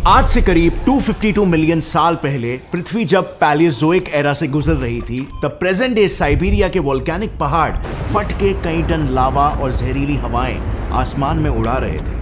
आज से करीब 252 मिलियन साल पहले पृथ्वी जब पैलियोजोइक एरा से गुजर रही थी, तब प्रेजेंट डे साइबेरिया के वोल्केनिक पहाड़ फट के कई टन लावा और जहरीली हवाएं आसमान में उड़ा रहे थे।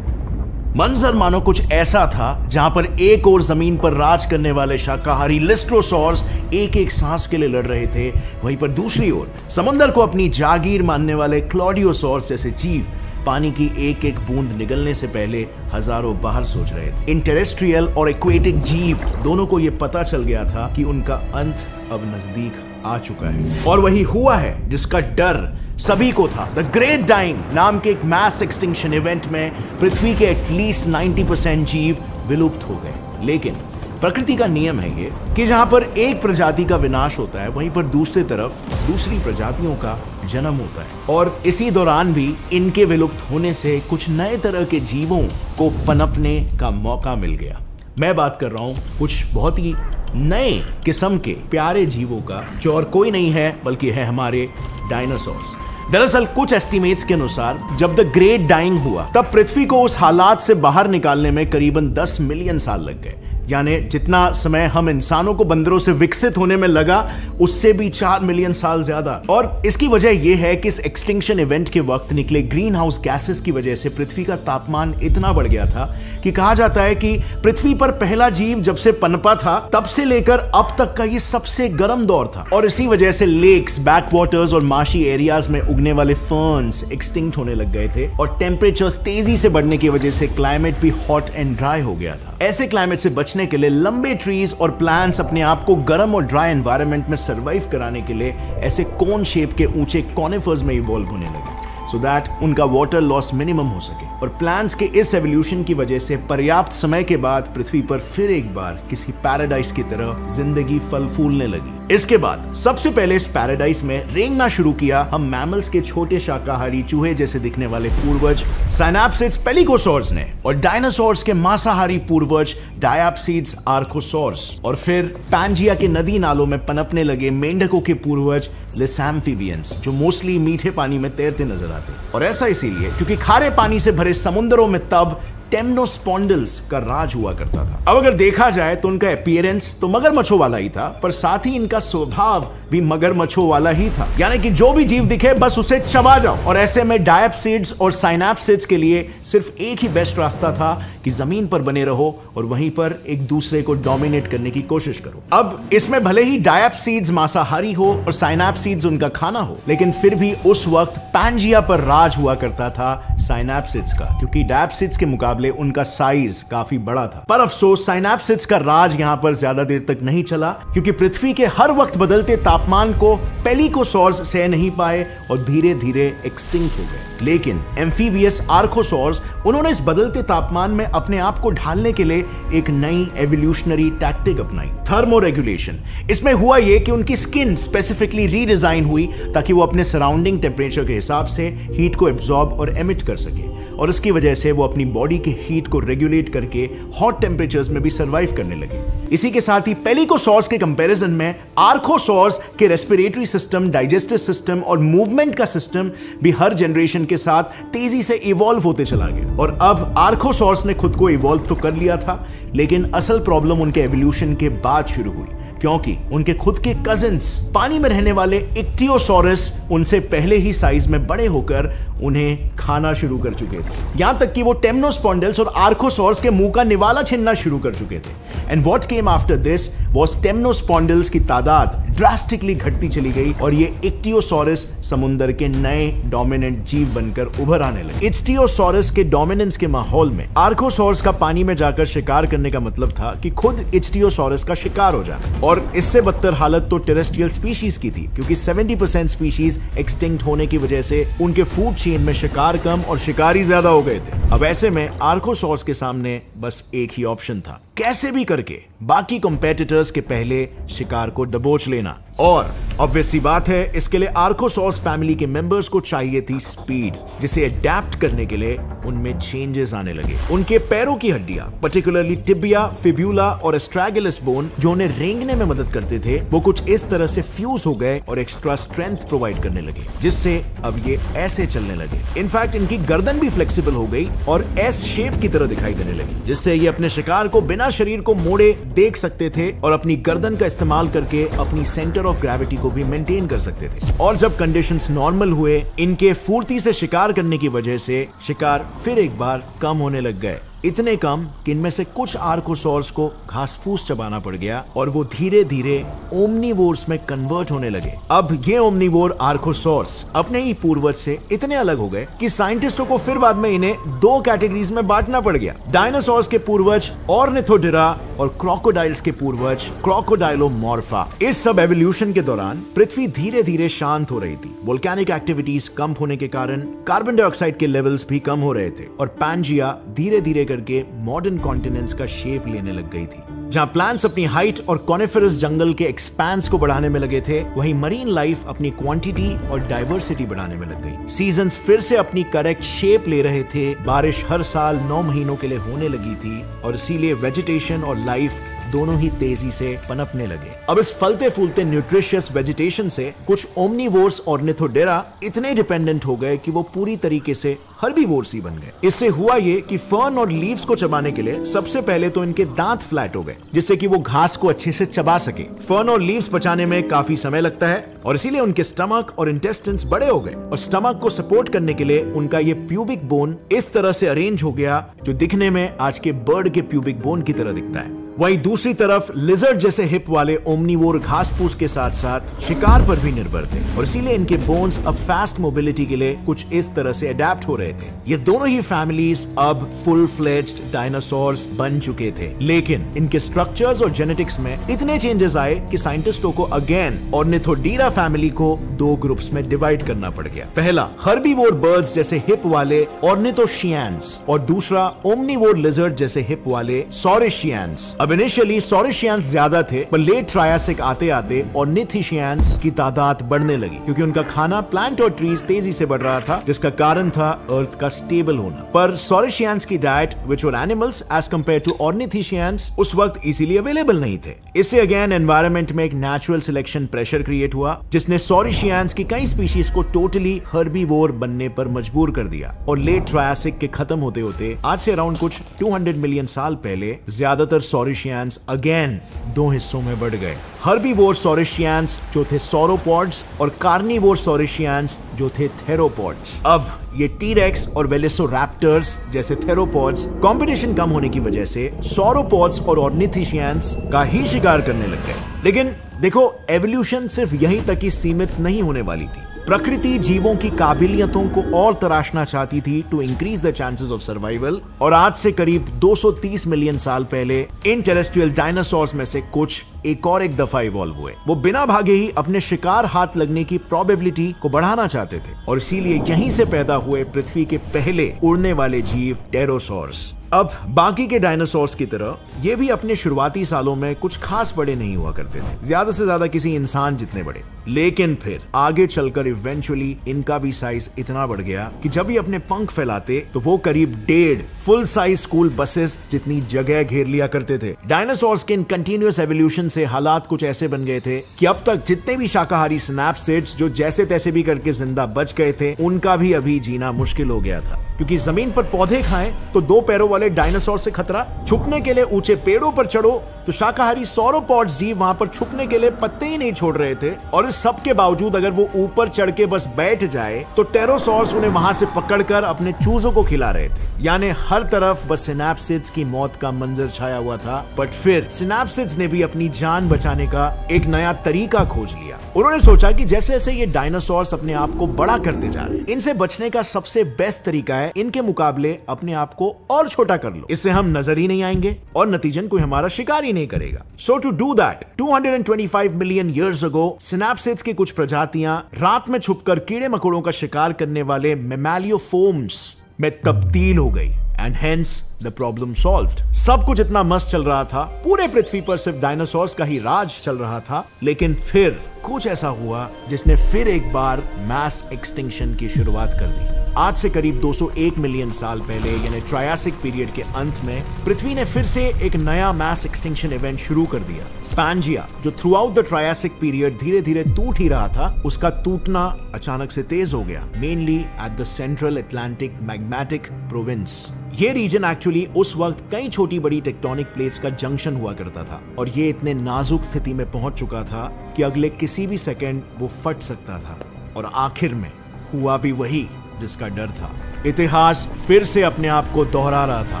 मंजर मानो कुछ ऐसा था जहां पर एक और जमीन पर राज करने वाले शाकाहारी लिस्ट्रोसॉर्स एक एक सांस के लिए लड़ रहे थे, वहीं पर दूसरी ओर समुद्र को अपनी जागीर मानने वाले क्लॉडियोसॉर्स जैसे जीव पानी की एक एक बूंद निगलने से पहले हजारों बार सोच रहे थे। इन टेरेस्ट्रियल और एक्वेटिक जीव दोनों को यह पता चल गया था कि उनका अंत अब नजदीक आ चुका है, और वही हुआ है जिसका डर सभी को था। द ग्रेट डाइंग नाम के एक मैस एक्सटिंक्शन इवेंट में पृथ्वी के एटलीस्ट 90% जीव विलुप्त हो गए। लेकिन प्रकृति का नियम है ये कि जहां पर एक प्रजाति का विनाश होता है, वहीं पर दूसरी तरफ दूसरी प्रजातियों का जन्म होता है, और इसी दौरान भी इनके विलुप्त होने से कुछ नए तरह के जीवों को पनपने का मौका मिल गया। मैं बात कर रहा हूं कुछ बहुत ही नए किस्म के प्यारे जीवों का, जो और कोई नहीं है बल्कि है हमारे डायनासोर्स। दरअसल कुछ एस्टिमेट्स के अनुसार जब द ग्रेट डाइंग हुआ, तब पृथ्वी को उस हालात से बाहर निकालने में करीबन 10 मिलियन साल लग गए। यानी जितना समय हम इंसानों को बंदरों से विकसित होने में लगा, उससे भी 4 मिलियन साल ज्यादा। और इसकी वजह यह है कि इस एक्सटिंक्शन इवेंट के वक्त निकले ग्रीन हाउस गैसेस की वजह से पृथ्वी का तापमान इतना बढ़ गया था कि कहा जाता है कि पृथ्वी पर पहला जीव जब से पनपा था, तब से लेकर अब तक का ये सबसे गर्म दौर था। और इसी वजह से लेक्स, बैकवाटर्स और मार्शी एरियाज में उगने वाले फर्न्स एक्सटिंक्ट होने लग गए थे, और टेम्परेचर्स तेजी से बढ़ने की वजह से क्लाइमेट भी हॉट एंड ड्राई हो गया था। ऐसे क्लाइमेट से बचने के लिए लंबे ट्रीज और प्लांट्स अपने आप को गर्म और ड्राई एनवायरनमेंट में सरवाइव कराने के लिए ऐसे कोन शेप के ऊंचे कॉनिफर्स में इवॉल्व होने लगे, सो दैट उनका वाटर लॉस मिनिमम हो सके। और प्लांट्स के इस एवोल्यूशन की वजह से पर्याप्त समय के बाद पृथ्वी पर फिर एक बार किसी पैराडाइज की तरह जिंदगी फल फूलने लगी। इसके बाद सबसे पहले इस पैराडाइज में रेंगना शुरू किया हम मैमल्स के छोटे शाकाहारी चूहे जैसे दिखने वाले पूर्वज साइनैप्सिड्स पेलिकोसॉर्स ने, और डायनासोर्स के मांसाहारी पूर्वज डायप्सिड्स आर्कोसॉर्स, और फिर पैंजिया के नदी नालों में पनपने लगे मेंढकों के पूर्वज लिसैम्फिबियंस, जो मोस्टली मीठे पानी में तैरते नजर आते। और ऐसा इसीलिए क्योंकि खारे पानी से भरे समुद्रों में तब टेम्नोस्पॉन्डिल्स का राज हुआ करता था। अब अगर देखा जाए तो उनका अपीयरेंस तो मगरमच्छों वाला ही था, पर साथ ही इनका स्वभाव भी मगरमच्छों वाला ही था, यानी कि जो भी जीव दिखे बस उसे चबा जाओ। और ऐसे में डायप्सिड्स और साइनैप्सिड्स के लिए सिर्फ एक ही बेस्ट रास्ता था कि जमीन पर बने रहो और वहीं पर एक दूसरे को डोमिनेट करने की कोशिश करो। अब इसमें भले ही डायप्सिड्स मांसाहारी हो और साइनैप्सिड्स उनका खाना हो, लेकिन फिर भी उस वक्त पैंजिया पर राज हुआ करता था साइनैप्सिड्स का, क्योंकि डायप्सिड्स के मुकाबले उनका साइज काफी बड़ा था। पर अफसोस साइनैप्सिड्स का राज यहां पर ज्यादा देर तक नहीं चला, क्योंकि पृथ्वी के हर वक्त बदलते तापमान को पेलिकोसॉर्स सह नहीं पाए और धीरे धीरे एक्सटिंक्ट हो गए। लेकिन एम्फीबियस आर्कोसॉर्स, उन्होंने इस बदलते तापमान में अपने आप को ढालने के लिए एक नई एवोल्यूशनरी टैक्टिक अपनाई, थर्मोरेगुलेशन। इसमें हुआ यह कि उनकी स्किन स्पेसिफिकली रीडिजाइन हुई ताकि वो अपने सराउंडिंग टेम्परेचर के हिसाब से हीट को एब्जॉर्ब और एमिट कर सके, और इसकी वजह से वो अपनी बॉडी के हीट को रेगुलेट करके हॉट टेम्परेचर्स में भी सरवाइव करने लगे। इसी के साथ ही पेलिकोसॉर्स के कंपैरिजन में आर्कोसॉर्स के रेस्पिरेटरी सिस्टम, डाइजेस्टिव सिस्टम और मूवमेंट का सिस्टम भी हर जनरेशन के साथ तेजी से इवॉल्व होते चला गया। और अब आर्कोसॉर्स ने खुद को इवॉल्व तो कर लिया था, लेकिन असल प्रॉब्लम उनके एवोल्यूशन के बाद शुरू हुई, क्योंकि उनके खुद के कजिन्स पानी में रहने वाले इक्टियोसॉरस उनसे पहले ही साइज में बड़े होकर उन्हें खाना शुरू कर चुके थे। यहां तक कि वो टेम्नोस्पॉन्डिल्स और आर्कोसॉर्स के मुंह का निवाला छीनना शुरू कर चुके थे। And what came after this was temnospondyls की तादाद ड्रास्टिकली घटती चली गई, और ये इक्टियोसॉरस समुद्र के नए डोमिनेंट जीव बनकर उभर आने लगे। इक्टियोसॉरस के डोमिनेंस के माहौल में आर्कोसॉर्स का पानी में जाकर शिकार करने का मतलब था कि खुद इक्टियोसॉरस का शिकार हो जाना। और इससे बदतर हालत तो टेरेस्ट्रियल स्पीशीज की थी, क्योंकि 70% स्पीशीज एक्सटिंक्ट होने की वजह से उनके फूड चेन में शिकार कम और शिकारी ज्यादा हो गए थे। अब ऐसे में आर्कोसॉर्स के सामने बस एक ही ऑप्शन था, कैसे भी करके बाकी कॉम्पिटिटर्स के पहले शिकार को दबोच लेना। और ऑब्वियस सी बात है, इसके लिए आर्कोसॉर्स फैमिली के मेंबर्स को चाहिए थी स्पीड, जिसे अडेप्ट करने के लिए उनमें चेंजेस आने लगे। उनके पैरों की हड्डियां, पर्टिकुलरली टिबिया, फिब्यूला और एस्ट्रैगुलस बोन, जो उन्हें रेंगने में मदद करते थे, वो कुछ इस तरह से फ्यूज हो गए और एक्स्ट्रा स्ट्रेंथ प्रोवाइड करने लगे, जिससे अब ये ऐसे चलने लगे। इनफैक्ट इनकी गर्दन भी फ्लेक्सिबल हो गई और एस शेप की तरह दिखाई देने लगी, जिससे ये अपने शिकार को बिना शरीर को मोड़े देख सकते थे और अपनी गर्दन का इस्तेमाल करके अपनी सेंटर ऑफ ग्रेविटी को भी मेंटेन कर सकते थे। और जब कंडीशंस नॉर्मल हुए, इनके फुर्ती से शिकार करने की वजह से शिकार फिर एक बार कम होने लग गए। इतने कम कि इनमें से कुछ आर्कोसॉर्स को घास फूस चबाना पड़ गया और वो धीरे धीरे ओमनीवोर्स में कन्वर्ट होने लगे। अब ये ओमनीवोर आर्कोसॉर्स अपने ही पूर्वज से इतने अलग हो गए कि साइंटिस्टों को फिर बाद में इन्हें दो कैटेगरीज में बांटना पड़ गया। डायनासोर्स के पूर्वज ऑर्निथोडेरा और क्रोकोडाइल्स के पूर्वज क्रोकोडाइलोमॉर्फा। इस सब एवोल्यूशन के दौरान पृथ्वी धीरे धीरे शांत हो रही थी। वोल्केनिक एक्टिविटीज कम होने के कारण कार्बन डाइऑक्साइड के लेवल्स भी कम हो रहे थे और पैंजिया धीरे धीरे करके मॉडर्न कॉन्टिनेंट्स का शेप लेने लग गई थी। जहां प्लांट्स अपनी हाइट और कॉनिफेरस जंगल के एक्सपेंस को बढ़ाने में लगे थे, वहीं मरीन लाइफ अपनी क्वांटिटी और डाइवर्सिटी बढ़ाने में लग गई। सीजन्स फिर से अपनी करेक्ट शेप ले रहे थे, बारिश हर साल 9 महीनों के लिए होने लगी थी और इसीलिए वेजिटेशन और लाइफ दोनों ही तेजी से पनपने लगे। अब इस फलते फूलते न्यूट्रिशियस वेजिटेशन से कुछ ओमनीवोर्स ऑर्निथोडेरा इतने डिपेंडेंट हो गए कि वो पूरी तरीके से हर्बीवोर्स ही बन गए। इससे हुआ ये कि फर्न और लीव्स को चबाने के लिए सबसे पहले तो इनके दांत फ्लैट हो गए, जिससे कि वो घास को अच्छे से चबा सके। फर्न और लीव्स पचाने में काफी समय लगता है और इसीलिए उनके स्टमक और इंटेस्टाइन्स बड़े हो गए और स्टमक को सपोर्ट करने के लिए उनका ये प्यूबिक बोन इस तरह से अरेंज हो गया जो दिखने में आज के बर्ड के प्यूबिक बोन की तरह दिखता है। वहीं दूसरी तरफ लिजर्ड जैसे हिप वाले ओमनीवोर घास फूस के साथ साथ शिकार पर भी निर्भर थे और इसीलिए इनके बोन्स अब फास्ट मोबिलिटी के लिए कुछ इस तरह से अडेप्ट हो रहे थे। ये दोनों ही फैमिलीज अब फुल फ्लेज्ड डायनासोर्स बन चुके थे, लेकिन इनके स्ट्रक्चर्स और जेनेटिक्स में इतने चेंजेस आए कि साइंटिस्टों को अगेन ऑर्निथोडेरा फैमिली को दो ग्रुप्स में डिवाइड करना पड़ गया। पहला हर्बीवोर बर्ड्स जैसे हिप वाले ऑर्निथोशियंस और दूसरा ओमनीवोर लिजर्ड जैसे हिप वाले सॉरिशियंस। अब इनिशियली सॉरिशियंस ज्यादा थे, पर लेट ट्रायासिक आते आते ऑर्निथोशियंस की तादाद बढ़ने लगी क्योंकि उनका खाना प्लांट और ट्रीज तेजी से बढ़ रहा था, जिसका कारण था अर्थ का स्टेबल होना। पर सॉरिशियंस की diet which were animals as compare to ornithischians उस वक्त इजीली अवेलेबल नहीं थे। इससे अगेन एनवायरनमेंट में एक नेचुरल सिलेक्शन प्रेशर क्रिएट हुआ, जिसने सॉरिशियंस की कई स्पीशीज को टोटली हर्बीवोर बनने पर मजबूर कर दिया और लेट ट्रायासिक के खत्म होते होते आज से अराउंड कुछ 200 मिलियन साल पहले ज्यादातर सॉरिशियंस अगेन दो हिस्सों में बढ़ गए। हर्बीवोर सॉरिशियंस जो थे सॉरोपॉड्स और कार्निवोर सॉरिशियंस जो थे थेरोपॉड्स। अब ये टीरेक्स और वेलोसिराप्टर्स जैसे थेरोपॉड्स कंपटीशन कम होने की वजह से सॉरोपॉड्स और ऑर्निथोशियंस का ही शिकार करने लग गए। लेकिन देखो, एवोल्यूशन सिर्फ यहीं तक ही सीमित नहीं होने वाली थी। प्रकृति जीवों की काबिलियतों को और तराशना चाहती थी to increase the chances of survival, और आज से करीब 230 मिलियन साल पहले इन टेरेस्ट्रियल डायनासोर्स में से कुछ एक दफा इवॉल्व हुए। वो बिना भागे ही अपने शिकार हाथ लगने की प्रोबेबिलिटी को बढ़ाना चाहते थे और इसीलिए यहीं से पैदा हुए पृथ्वी के पहले उड़ने वाले जीव टेरोसॉर्स। अब बाकी के डायनासोर्स की तरह ये भी अपने शुरुआती सालों में कुछ खास बड़े नहीं हुआ करते थे, ज्यादा से ज्यादा किसी इंसान जितने बड़े। लेकिन फिर आगे चलकर इवेंचुअली इनका भी साइज इतना बढ़ गया कि जब ये अपने पंख फैलाते तो वो करीब 1.5 फुल साइज स्कूल बसेस जितनी जगह घेर लिया करते थे। डायनासोर्स के इन कंटिन्यूअस एवोल्यूशन से हालात कुछ ऐसे बन गए थे कि अब तक जितने भी शाकाहारी सिनैप्सिड्स जो जैसे तैसे भी करके जिंदा बच गए थे, उनका भी अभी जीना मुश्किल हो गया था, क्योंकि जमीन पर पौधे खाएं तो 2 पैरों वाले डायनासोर से खतरा, छुपने के लिए ऊंचे पेड़ों पर चढ़ो तो शाकाहारी सॉरोपॉड्स जीव वहां पर छुपने के लिए पत्ते ही नहीं छोड़ रहे थे, और इस सब के बावजूद अगर वो ऊपर चढ़ के बस बैठ जाए तो टेरोसॉर्स उन्हें वहां से पकड़कर अपने चूजों को खिला रहे थे। यानी हर तरफ बस सिनैप्सिड्स की मौत का मंजर छाया हुआ था। बट फिर सिनैप्सिड्स ने भी अपनी जान बचाने का एक नया तरीका खोज लिया। उन्होंने सोचा कि जैसे जैसे ये डायनासोर्स अपने आप को बड़ा करते जा रहे हैं, इनसे बचने का सबसे बेस्ट तरीका है इनके मुकाबले अपने आप को और छोटा कर लो। इससे हम नजर ही नहीं आएंगे और नतीजन कोई हमारा शिकार ही नहीं करेगा। So to do that 225 million years ago synapsids की कुछ प्रजातियां रात में छुपकर कीड़े मकोड़ों का शिकार करने वाले मैमैलियोफोर्म्स में तब्दील हो गई। And hence the problem solved. सब कुछ इतना मस्त चल रहा था, पूरे पृथ्वी पर सिर्फ डायनासोर्स का ही राज चल रहा था, लेकिन फिर कुछ ऐसा हुआ जिसने फिर एक बार मैस एक्सटिंक्शन की शुरुआत कर दी। आज से करीब 201 मिलियन साल पहले यानी ट्रायासिक पीरियड के अंत में पृथ्वी ने फिर से एक नया मैस एक्सटिंक्शन इवेंट शुरू कर दिया। पैंजिया, जो through out the Triassic period धीरे धीरे टूट ही रहा था, उसका टूटना अचानक से तेज हो गया, mainly at the central Atlantic magmatic province. ये रीजन एक्चुअली उस वक्त कई छोटी बड़ी टेक्टोनिक प्लेट्स का जंक्शन हुआ करता था और ये इतने नाजुक स्थिति में पहुंच चुका था कि अगले किसी भी सेकंड वो फट सकता था। और आखिर में हुआ भी वही जिसका डर था। इतिहास फिर से अपने आप को दोहरा रहा था।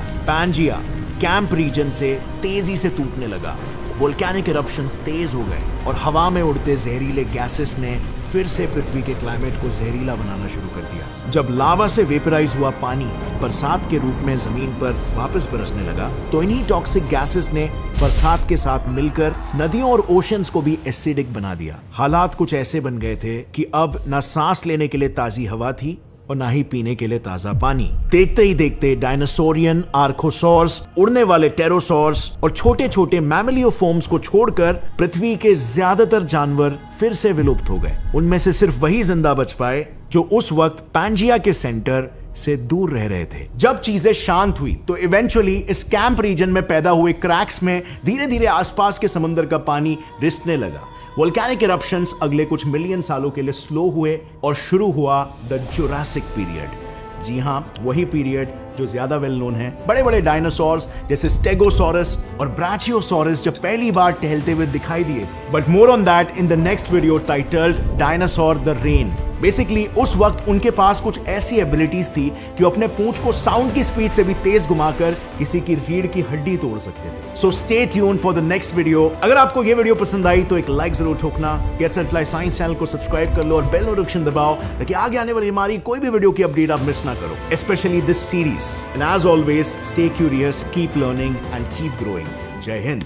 पैंजिया कैंप रीजन से तेजी से टूटने लगा, वोल्केनिक इरप्शंस तेज हो गए और हवा में उड़ते जहरीले गैसेस ने फिर से पृथ्वी के क्लाइमेट को जहरीला बनाना शुरू कर दिया। जब लावा से वेपराइज हुआ पानी बरसात के रूप में जमीन पर वापस बरसने लगा, तो इन्हीं टॉक्सिक गैसेस ने बरसात के साथ मिलकर नदियों और ओशंस को भी एसिडिक बना दिया। हालात कुछ ऐसे बन गए थे कि अब ना सांस लेने के लिए ताजी हवा थी और ना ही पीने के लिए ताजा पानी। देखते ही देखते डायनासोरियन, आर्कोसॉर्स, उड़ने वाले टेरोसॉर्स और छोटे छोटे मैमलियोफॉर्म्स को छोड़कर पृथ्वी के ज्यादातर जानवर फिर से विलुप्त हो गए। उनमें से सिर्फ वही जिंदा बच पाए जो उस वक्त पैंजिया के सेंटर से दूर रह रहे थे। जब चीजें शांत हुई तो इवेंचुअली इस कैंप रीजन में पैदा हुए क्रैक्स में धीरे धीरे आसपास के समंदर का पानी रिसने लगा। वोल्केनिक इरप्शंस अगले कुछ मिलियन सालों के लिए स्लो हुए और शुरू हुआ द जुरासिक पीरियड। जी हां, वही पीरियड जो ज्यादा वेल नोन है। बड़े बड़े डायनासोर्स जैसे स्टेगोसॉरस और ब्राचियोसॉरस जब पहली बार टहलते हुए दिखाई दिए। But more on that in the next video titled dinosaur the rain. Basically उस वक्त उनके पास कुछ ऐसी एबिलिटीज थी कि वो अपने पूंछ को साउंड की स्पीड से भी तेज घुमाकर किसी की रीढ़ की हड्डी तोड़ सकते थे। So stay tune for the next video. अगर आपको ये वीडियो पसंद आई तो एक लाइक जरूर ठोकना। Gets and fly science channel को सब्सक्राइब कर लो और बेल नोटिफिकेशन दबाओ ताकि आगे आने वाली हमारी कोई भी वीडियो की अपडेट आप मिस ना करो, specially this series. And as always, stay curious, keep learning and keep growing. जय हिंद।